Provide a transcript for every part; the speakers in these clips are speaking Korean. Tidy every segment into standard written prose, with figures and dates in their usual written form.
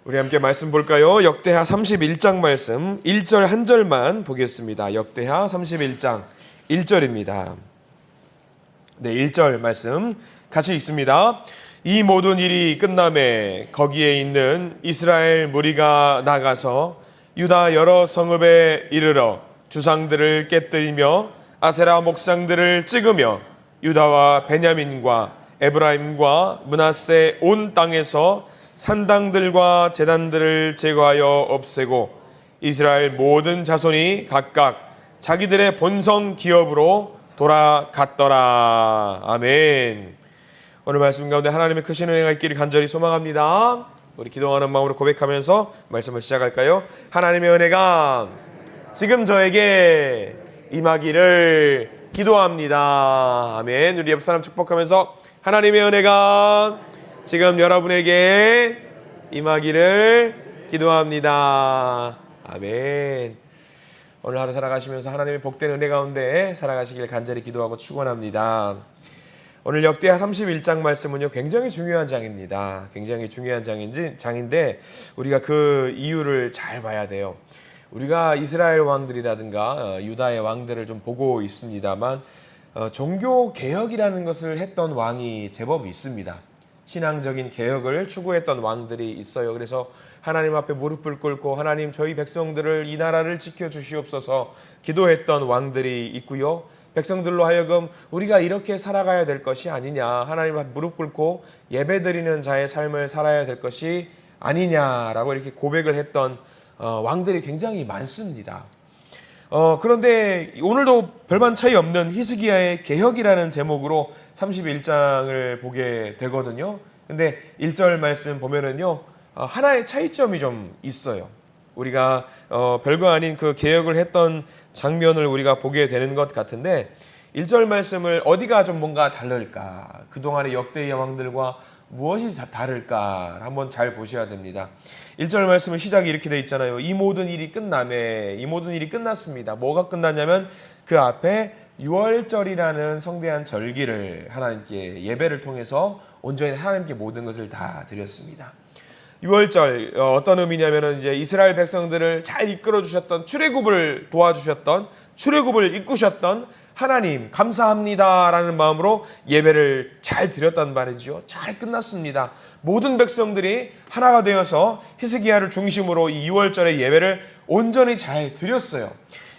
우리 함께 말씀 볼까요? 역대하 31장 말씀 1절 한 절만 보겠습니다. 역대하 31장 1절입니다. 네, 1절 말씀 같이 읽습니다. 이 모든 일이 끝남에 거기에 있는 이스라엘 무리가 나가서 유다 여러 성읍에 이르러 주상들을 깨뜨리며 아세라 목상들을 찍으며 유다와 베냐민과 에브라임과 므낫세 온 땅에서 산당들과 제단들을 제거하여 없애고 이스라엘 모든 자손이 각각 자기들의 본성 기업으로 돌아갔더라. 아멘. 오늘 말씀 가운데 하나님의 크신 은혜가 있기를 간절히 소망합니다. 우리 기도하는 마음으로 고백하면서 말씀을 시작할까요? 하나님의 은혜가 지금 저에게 임하기를 기도합니다. 아멘. 우리 옆 사람 축복하면서 하나님의 은혜가 지금 여러분에게 임하기를 기도합니다. 아멘. 오늘 하루 살아가시면서 하나님의 복된 은혜 가운데 살아가시길 간절히 기도하고 축원합니다. 오늘 역대하 31장 말씀은요, 굉장히 중요한 장입니다. 굉장히 중요한 장인데 우리가 그 이유를 잘 봐야 돼요. 우리가 이스라엘 왕들이라든가 유다의 왕들을 좀 보고 있습니다만 종교 개혁이라는 것을 했던 왕이 제법 있습니다. 신앙적인 개혁을 추구했던 왕들이 있어요. 그래서 하나님 앞에 무릎을 꿇고 하나님 저희 백성들을 이 나라를 지켜주시옵소서 기도했던 왕들이 있고요. 백성들로 하여금 우리가 이렇게 살아가야 될 것이 아니냐, 하나님 앞에 무릎 꿇고 예배드리는 자의 삶을 살아야 될 것이 아니냐라고 이렇게 고백을 했던 왕들이 굉장히 많습니다. 그런데 오늘도 별반 차이 없는 히스기야의 개혁이라는 제목으로 31장을 보게 되거든요. 근데 1절 말씀 보면은요, 하나의 차이점이 좀 있어요. 우리가 별거 아닌 그 개혁을 했던 장면을 우리가 보게 되는 것 같은데 1절 말씀을 어디가 좀 뭔가 다를까? 그동안의 역대 왕들과 무엇이 다를까? 한번 잘 보셔야 됩니다. 1절 말씀은 시작이 이렇게 돼 있잖아요. 이 모든 일이 끝남에, 이 모든 일이 끝났습니다. 뭐가 끝났냐면 그 앞에 유월절이라는 성대한 절기를 하나님께 예배를 통해서 온전히 하나님께 모든 것을 다 드렸습니다. 유월절 어떤 의미냐면은 이제 이스라엘 백성들을 잘 이끌어 주셨던 출애굽을 도와주셨던 출애굽을 이끄셨던 하나님 감사합니다라는 마음으로 예배를 잘 드렸단 말이죠. 잘 끝났습니다. 모든 백성들이 하나가 되어서 히스기야를 중심으로 이 유월절의 예배를 온전히 잘 드렸어요.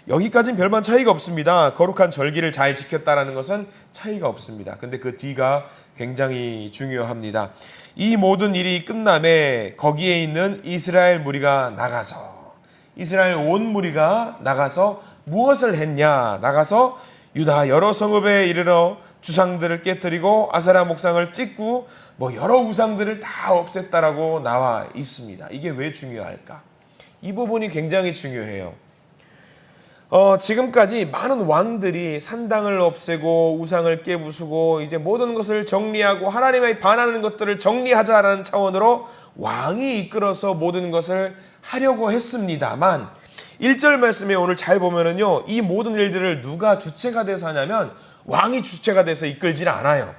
여기까지는 별반 차이가 없습니다. 거룩한 절기를 잘 지켰다라는 것은 차이가 없습니다. 근데 그 뒤가 굉장히 중요합니다. 이 모든 일이 끝남에 거기에 있는 이스라엘 무리가 나가서, 이스라엘 온 무리가 나가서 무엇을 했냐? 나가서 유다 여러 성읍에 이르러 주상들을 깨뜨리고 아세라 목상을 찍고 여러 우상들을 다 없앴다라고 나와 있습니다. 이게 왜 중요할까? 이 부분이 굉장히 중요해요. 지금까지 많은 왕들이 산당을 없애고 우상을 깨부수고 이제 모든 것을 정리하고 하나님에 반하는 것들을 정리하자라는 차원으로 왕이 이끌어서 모든 것을 하려고 했습니다만 1절 말씀에 오늘 잘 보면은요, 이 모든 일들을 누가 주체가 돼서 하냐면 왕이 주체가 돼서 이끌질 않아요.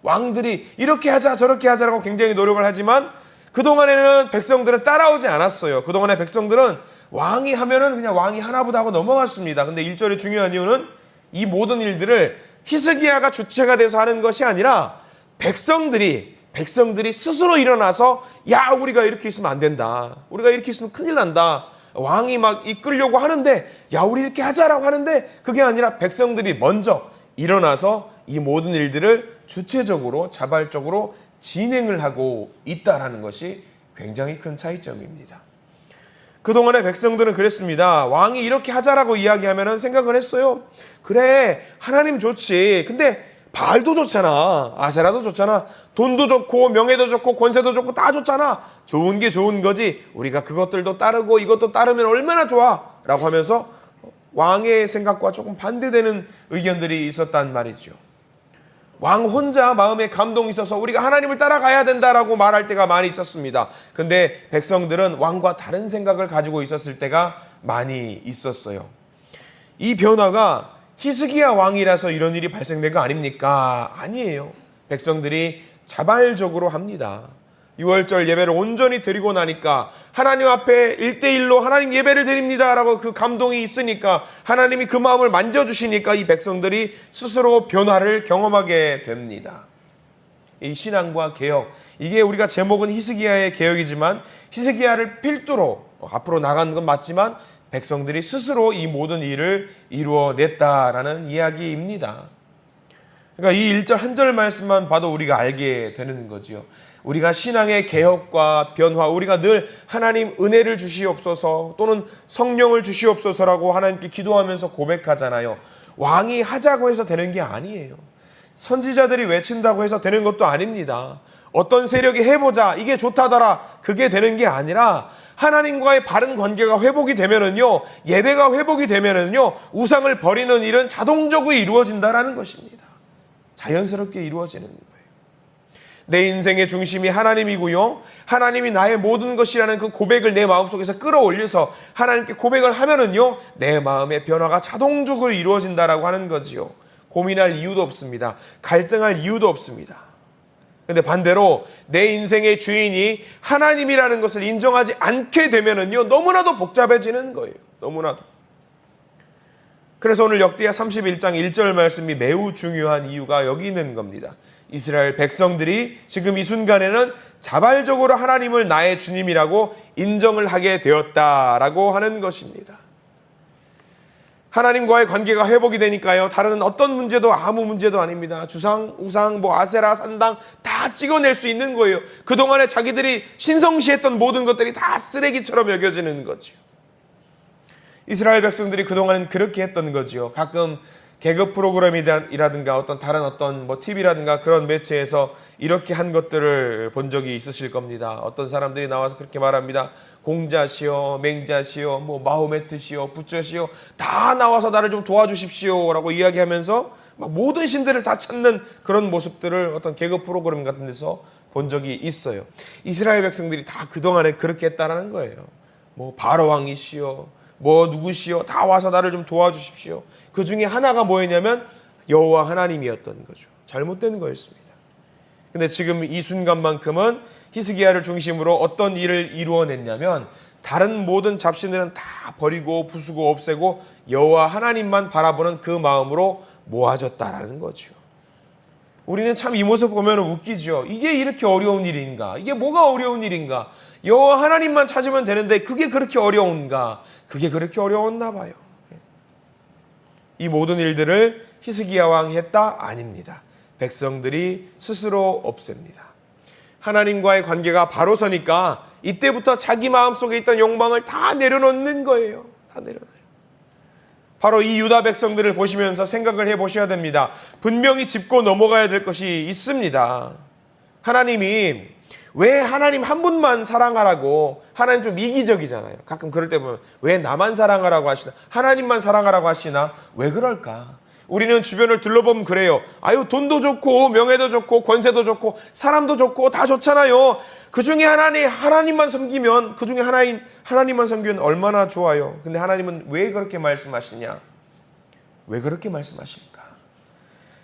왕들이 이렇게 하자 저렇게 하자라고 굉장히 노력을 하지만 그동안에는 백성들은 따라오지 않았어요. 그동안의 백성들은 왕이 하면은 그냥 왕이 하나보다 하고 넘어갔습니다. 근데 1절의 중요한 이유는 이 모든 일들을 히스기야가 주체가 돼서 하는 것이 아니라 백성들이 스스로 일어나서 야, 우리가 이렇게 있으면 안 된다. 우리가 이렇게 있으면 큰일 난다. 왕이 막 이끌려고 하는데 야, 우리 이렇게 하자라고 하는데 그게 아니라 백성들이 먼저 일어나서 이 모든 일들을 주체적으로 자발적으로 진행을 하고 있다라는 것이 굉장히 큰 차이점입니다. 그동안의 백성들은 그랬습니다. 왕이 이렇게 하자라고 이야기하면 생각을 했어요. 그래, 하나님 좋지. 근데 바알도 좋잖아. 아세라도 좋잖아. 돈도 좋고 명예도 좋고 권세도 좋고 다 좋잖아. 좋은 게 좋은 거지. 우리가 그것들도 따르고 이것도 따르면 얼마나 좋아. 라고 하면서 왕의 생각과 조금 반대되는 의견들이 있었단 말이죠. 왕 혼자 마음에 감동이 있어서 우리가 하나님을 따라가야 된다라고 말할 때가 많이 있었습니다. 근데 백성들은 왕과 다른 생각을 가지고 있었을 때가 많이 있었어요. 이 변화가 히스기야 왕이라서 이런 일이 발생된 거 아닙니까? 아니에요. 백성들이 자발적으로 합니다. 유월절 예배를 온전히 드리고 나니까 하나님 앞에 1대1로 하나님 예배를 드립니다라고 그 감동이 있으니까 하나님이 그 마음을 만져주시니까 이 백성들이 스스로 변화를 경험하게 됩니다. 이 신앙과 개혁, 이게 우리가 제목은 히스기야의 개혁이지만 히스기야를 필두로 앞으로 나가는 건 맞지만 백성들이 스스로 이 모든 일을 이루어냈다라는 이야기입니다. 그러니까 이 1절 한 절 말씀만 봐도 우리가 알게 되는 거지요. 우리가 신앙의 개혁과 변화, 우리가 늘 하나님 은혜를 주시옵소서 또는 성령을 주시옵소서라고 하나님께 기도하면서 고백하잖아요. 왕이 하자고 해서 되는 게 아니에요. 선지자들이 외친다고 해서 되는 것도 아닙니다. 어떤 세력이 해보자, 이게 좋다더라, 그게 되는 게 아니라 하나님과의 바른 관계가 회복이 되면은요, 예배가 회복이 되면은요, 우상을 버리는 일은 자동적으로 이루어진다라는 것입니다. 자연스럽게 이루어지는 거예요. 내 인생의 중심이 하나님이고요, 하나님이 나의 모든 것이라는 그 고백을 내 마음속에서 끌어올려서 하나님께 고백을 하면은요, 내 마음의 변화가 자동적으로 이루어진다라고 하는 거지요. 고민할 이유도 없습니다. 갈등할 이유도 없습니다. 근데 반대로 내 인생의 주인이 하나님이라는 것을 인정하지 않게 되면은요, 너무나도 복잡해지는 거예요. 너무나도. 그래서 오늘 역대하 31장 1절 말씀이 매우 중요한 이유가 여기 있는 겁니다. 이스라엘 백성들이 지금 이 순간에는 자발적으로 하나님을 나의 주님이라고 인정을 하게 되었다라고 하는 것입니다. 하나님과의 관계가 회복이 되니까요, 다른 어떤 문제도 아무 문제도 아닙니다. 주상, 우상, 아세라, 산당 다 찍어낼 수 있는 거예요. 그동안에 자기들이 신성시했던 모든 것들이 다 쓰레기처럼 여겨지는 거죠. 이스라엘 백성들이 그동안은 그렇게 했던 거지요. 가끔 개그 프로그램이라든가 어떤 다른 어떤 TV라든가 그런 매체에서 이렇게 한 것들을 본 적이 있으실 겁니다. 어떤 사람들이 나와서 그렇게 말합니다. 공자시여, 맹자시여, 마호메트시여, 부처시여 다 나와서 나를 좀 도와주십시오 라고 이야기하면서 모든 신들을 다 찾는 그런 모습들을 어떤 개그 프로그램 같은 데서 본 적이 있어요. 이스라엘 백성들이 다 그동안에 그렇게 했다라는 거예요. 바로왕이시여, 누구시여, 다 와서 나를 좀 도와주십시오. 그 중에 하나가 뭐였냐면 여호와 하나님이었던 거죠. 잘못된 거였습니다. 근데 지금 이 순간만큼은 히스기야를 중심으로 어떤 일을 이루어냈냐면 다른 모든 잡신들은 다 버리고 부수고 없애고 여호와 하나님만 바라보는 그 마음으로 모아졌다라는 거죠. 우리는 참 이 모습 보면 웃기죠. 이게 이렇게 어려운 일인가? 이게 뭐가 어려운 일인가? 여호와 하나님만 찾으면 되는데 그게 그렇게 어려운가? 그게 그렇게 어려웠나 봐요. 이 모든 일들을 히스기야 왕이 했다? 아닙니다. 백성들이 스스로 없앱니다. 하나님과의 관계가 바로 서니까 이때부터 자기 마음속에 있던 욕망을 다 내려놓는 거예요. 다 내려놔요. 바로 이 유다 백성들을 보시면서 생각을 해보셔야 됩니다. 분명히 짚고 넘어가야 될 것이 있습니다. 하나님이 왜 하나님 한 분만 사랑하라고, 하나님 좀 이기적이잖아요. 가끔 그럴 때 보면 왜 나만 사랑하라고 하시나, 하나님만 사랑하라고 하시나, 왜 그럴까? 우리는 주변을 둘러보면 그래요. 돈도 좋고 명예도 좋고 권세도 좋고 사람도 좋고 다 좋잖아요. 그 중에 하나님만 섬기면, 그 중에 하나님만 섬기면 얼마나 좋아요. 근데 하나님은 왜 그렇게 말씀하시냐? 왜 그렇게 말씀하실까?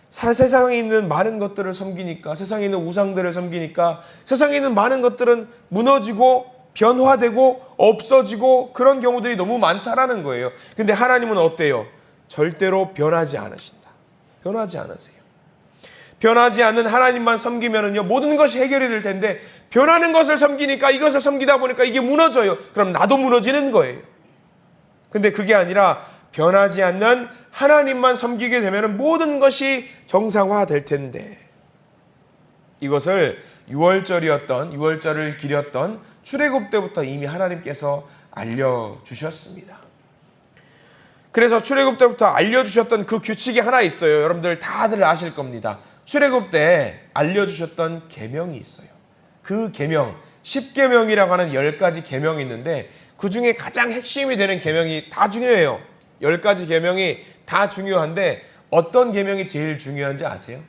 세상에 있는 많은 것들을 섬기니까, 세상에 있는 우상들을 섬기니까 세상에 있는 많은 것들은 무너지고 변화되고 없어지고 그런 경우들이 너무 많다라는 거예요. 근데 하나님은 어때요? 절대로 변하지 않으신다. 변하지 않으세요. 변하지 않는 하나님만 섬기면은요, 모든 것이 해결이 될 텐데 변하는 것을 섬기니까, 이것을 섬기다 보니까 이게 무너져요. 그럼 나도 무너지는 거예요. 근데 그게 아니라 변하지 않는 하나님만 섬기게 되면 모든 것이 정상화될 텐데, 이것을 유월절을 기렸던 출애굽 때부터 이미 하나님께서 알려주셨습니다. 그래서 출애굽 때부터 알려주셨던 그 규칙이 하나 있어요. 여러분들 다들 아실 겁니다. 출애굽 때 알려주셨던 계명이 있어요. 그 계명, 10계명이라고 하는 10가지 계명이 있는데 그 중에 가장 핵심이 되는 계명이 다 중요해요. 10가지 계명이 다 중요한데 어떤 계명이 제일 중요한지 아세요?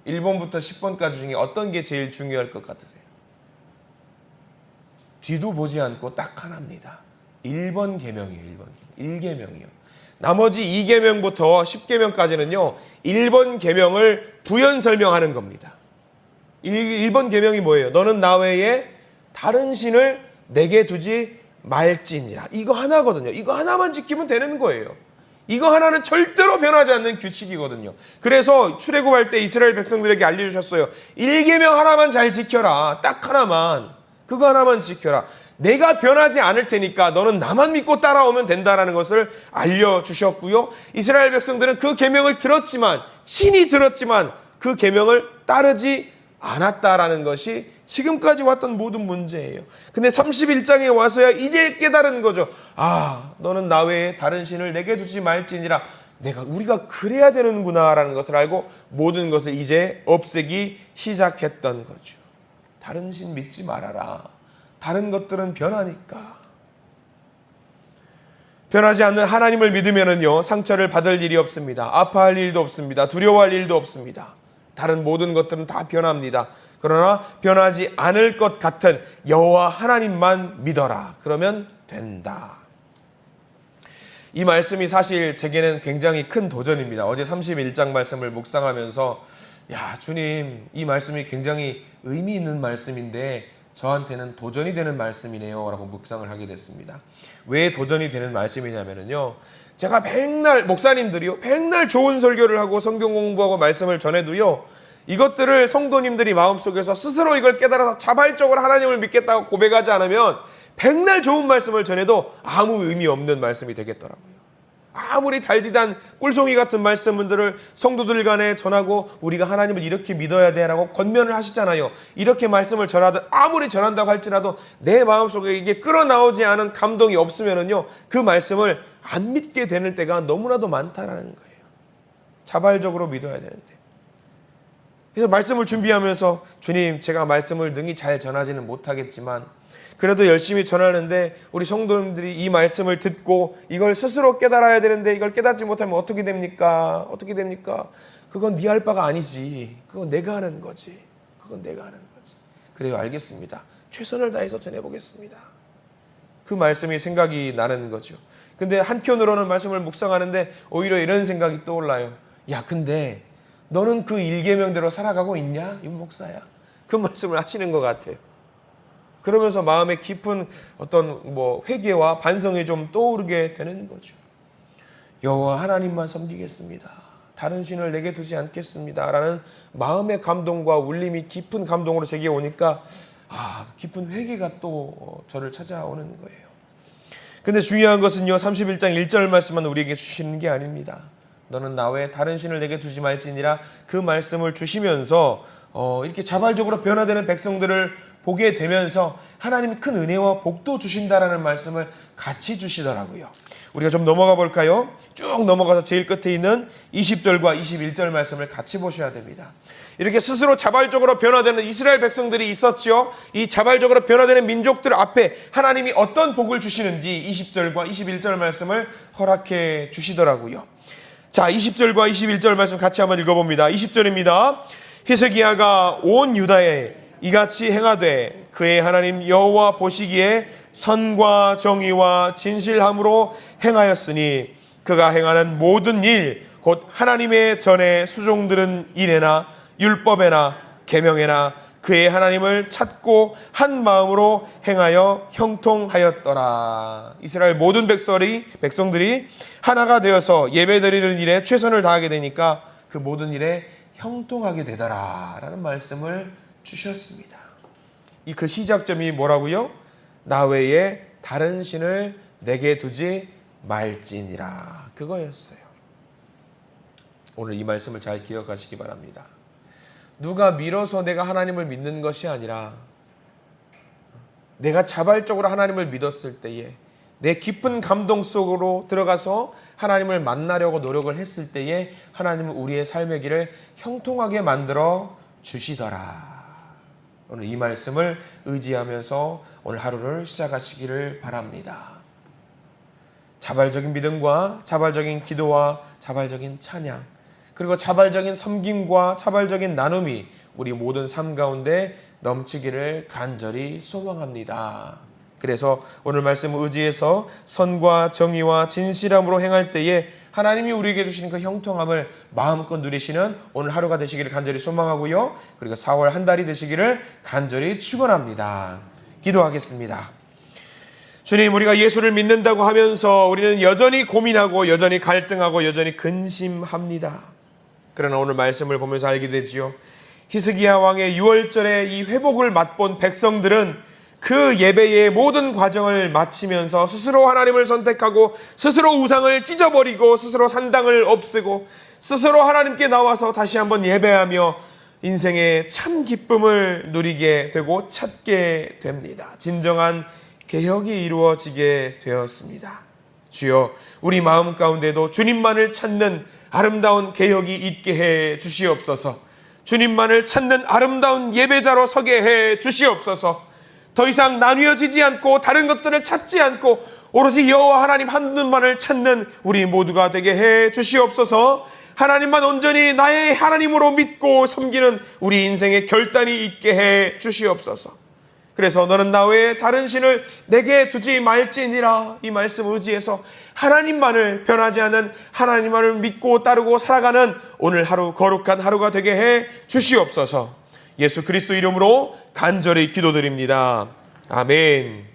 1번부터 10번까지 중에 어떤 게 제일 중요할 것 같으세요? 뒤도 보지 않고 딱 하나입니다. 1번 계명이에요. 1계명이요. 나머지 2계명부터 10계명까지는요. 1번 계명을 부연 설명하는 겁니다. 1번 계명이 뭐예요? 너는 나 외에 다른 신을 내게 두지 말지니라. 이거 하나거든요. 이거 하나만 지키면 되는 거예요. 이거 하나는 절대로 변하지 않는 규칙이거든요. 그래서 출애굽할 때 이스라엘 백성들에게 알려주셨어요. 1계명 하나만 잘 지켜라. 딱 하나만. 그거 하나만 지켜라. 내가 변하지 않을 테니까 너는 나만 믿고 따라오면 된다라는 것을 알려주셨고요. 이스라엘 백성들은 그 계명을 들었지만, 친히 들었지만 그 계명을 따르지 않았다라는 것이 지금까지 왔던 모든 문제예요. 근데 31장에 와서야 이제 깨달은 거죠. 아, 너는 나 외에 다른 신을 내게 두지 말지니라. 우리가 그래야 되는구나라는 것을 알고 모든 것을 이제 없애기 시작했던 거죠. 다른 신 믿지 말아라. 다른 것들은 변하니까. 변하지 않는 하나님을 믿으면은요, 상처를 받을 일이 없습니다. 아파할 일도 없습니다. 두려워할 일도 없습니다. 다른 모든 것들은 다 변합니다. 그러나 변하지 않을 것 같은 여호와 하나님만 믿어라. 그러면 된다. 이 말씀이 사실 제게는 굉장히 큰 도전입니다. 어제 31장 말씀을 묵상하면서 야, 주님, 이 말씀이 굉장히 의미 있는 말씀인데 저한테는 도전이 되는 말씀이네요 라고 묵상을 하게 됐습니다. 왜 도전이 되는 말씀이냐면요, 제가 백날 목사님들이요, 백날 좋은 설교를 하고 성경 공부하고 말씀을 전해도요, 이것들을 성도님들이 마음속에서 스스로 이걸 깨달아서 자발적으로 하나님을 믿겠다고 고백하지 않으면 백날 좋은 말씀을 전해도 아무 의미 없는 말씀이 되겠더라고요. 아무리 달디단 꿀송이 같은 말씀들을 성도들 간에 전하고 우리가 하나님을 이렇게 믿어야 돼라고 권면을 하시잖아요. 이렇게 말씀을 전하든 아무리 전한다고 할지라도 내 마음속에 이게 끌어나오지 않은 감동이 없으면은요, 그 말씀을 안 믿게 되는 때가 너무나도 많다라는 거예요. 자발적으로 믿어야 되는데. 그래서 말씀을 준비하면서 주님, 제가 말씀을 능히 잘 전하지는 못하겠지만 그래도 열심히 전하는데 우리 성도님들이 이 말씀을 듣고 이걸 스스로 깨달아야 되는데 이걸 깨닫지 못하면 어떻게 됩니까? 어떻게 됩니까? 그건 네 할 바가 아니지. 그건 내가 하는 거지. 그건 내가 하는 거지. 그래요, 알겠습니다. 최선을 다해서 전해보겠습니다. 그 말씀이 생각이 나는 거죠. 근데 한편으로는 말씀을 묵상하는데 오히려 이런 생각이 떠올라요. 야, 근데 너는 그 1계명대로 살아가고 있냐? 윤 목사야. 그 말씀을 하시는 것 같아요. 그러면서 마음에 깊은 어떤 회개와 반성이 좀 떠오르게 되는 거죠. 여호와 하나님만 섬기겠습니다. 다른 신을 내게 두지 않겠습니다. 라는 마음의 감동과 울림이 깊은 감동으로 제게 오니까 깊은 회개가 또 저를 찾아오는 거예요. 근데 중요한 것은요, 31장 1절 말씀만 우리에게 주시는 게 아닙니다. 너는 나 외에 다른 신을 내게 두지 말지니라, 그 말씀을 주시면서 이렇게 자발적으로 변화되는 백성들을 보게 되면서 하나님이 큰 은혜와 복도 주신다라는 말씀을 같이 주시더라고요. 우리가 좀 넘어가 볼까요? 쭉 넘어가서 제일 끝에 있는 20절과 21절 말씀을 같이 보셔야 됩니다. 이렇게 스스로 자발적으로 변화되는 이스라엘 백성들이 있었죠. 이 자발적으로 변화되는 민족들 앞에 하나님이 어떤 복을 주시는지 20절과 21절 말씀을 허락해 주시더라고요. 자, 20절과 21절 말씀 같이 한번 읽어봅니다. 20절입니다. 히스기야가 온 유다에 이같이 행하되 그의 하나님 여호와 보시기에 선과 정의와 진실함으로 행하였으니 그가 행하는 모든 일 곧 하나님의 전에 수종들은 이래나 율법에나 계명에나 그의 하나님을 찾고 한 마음으로 행하여 형통하였더라. 이스라엘 모든 백성들이 하나가 되어서 예배드리는 일에 최선을 다하게 되니까 그 모든 일에 형통하게 되더라 라는 말씀을 주셨습니다. 이 그 시작점이 뭐라고요? 나 외에 다른 신을 내게 두지 말지니라, 그거였어요. 오늘 이 말씀을 잘 기억하시기 바랍니다. 누가 밀어서 내가 하나님을 믿는 것이 아니라 내가 자발적으로 하나님을 믿었을 때에 내 깊은 감동 속으로 들어가서 하나님을 만나려고 노력을 했을 때에 하나님은 우리의 삶의 길을 형통하게 만들어 주시더라. 오늘 이 말씀을 의지하면서 오늘 하루를 시작하시기를 바랍니다. 자발적인 믿음과 자발적인 기도와 자발적인 찬양, 그리고 자발적인 섬김과 자발적인 나눔이 우리 모든 삶 가운데 넘치기를 간절히 소망합니다. 그래서 오늘 말씀 의지해서 선과 정의와 진실함으로 행할 때에 하나님이 우리에게 주시는 그 형통함을 마음껏 누리시는 오늘 하루가 되시기를 간절히 소망하고요. 그리고 4월 한 달이 되시기를 간절히 축원합니다. 기도하겠습니다. 주님, 우리가 예수를 믿는다고 하면서 우리는 여전히 고민하고 여전히 갈등하고 여전히 근심합니다. 그러나 오늘 말씀을 보면서 알게 되지요. 히스기야 왕의 6월절에 이 회복을 맛본 백성들은 그 예배의 모든 과정을 마치면서 스스로 하나님을 선택하고 스스로 우상을 찢어버리고 스스로 산당을 없애고 스스로 하나님께 나와서 다시 한번 예배하며 인생의 참 기쁨을 누리게 되고 찾게 됩니다. 진정한 개혁이 이루어지게 되었습니다. 주여, 우리 마음 가운데도 주님만을 찾는 아름다운 개혁이 있게 해 주시옵소서. 주님만을 찾는 아름다운 예배자로 서게 해 주시옵소서. 더 이상 나뉘어지지 않고 다른 것들을 찾지 않고 오로지 여호와 하나님 한 분만을 찾는 우리 모두가 되게 해 주시옵소서. 하나님만 온전히 나의 하나님으로 믿고 섬기는 우리 인생의 결단이 있게 해 주시옵소서. 그래서 너는 나 외에 다른 신을 내게 두지 말지니라, 이 말씀 의지해서 하나님만을, 변하지 않는 하나님만을 믿고 따르고 살아가는 오늘 하루 거룩한 하루가 되게 해 주시옵소서. 예수 그리스도 이름으로 간절히 기도드립니다. 아멘.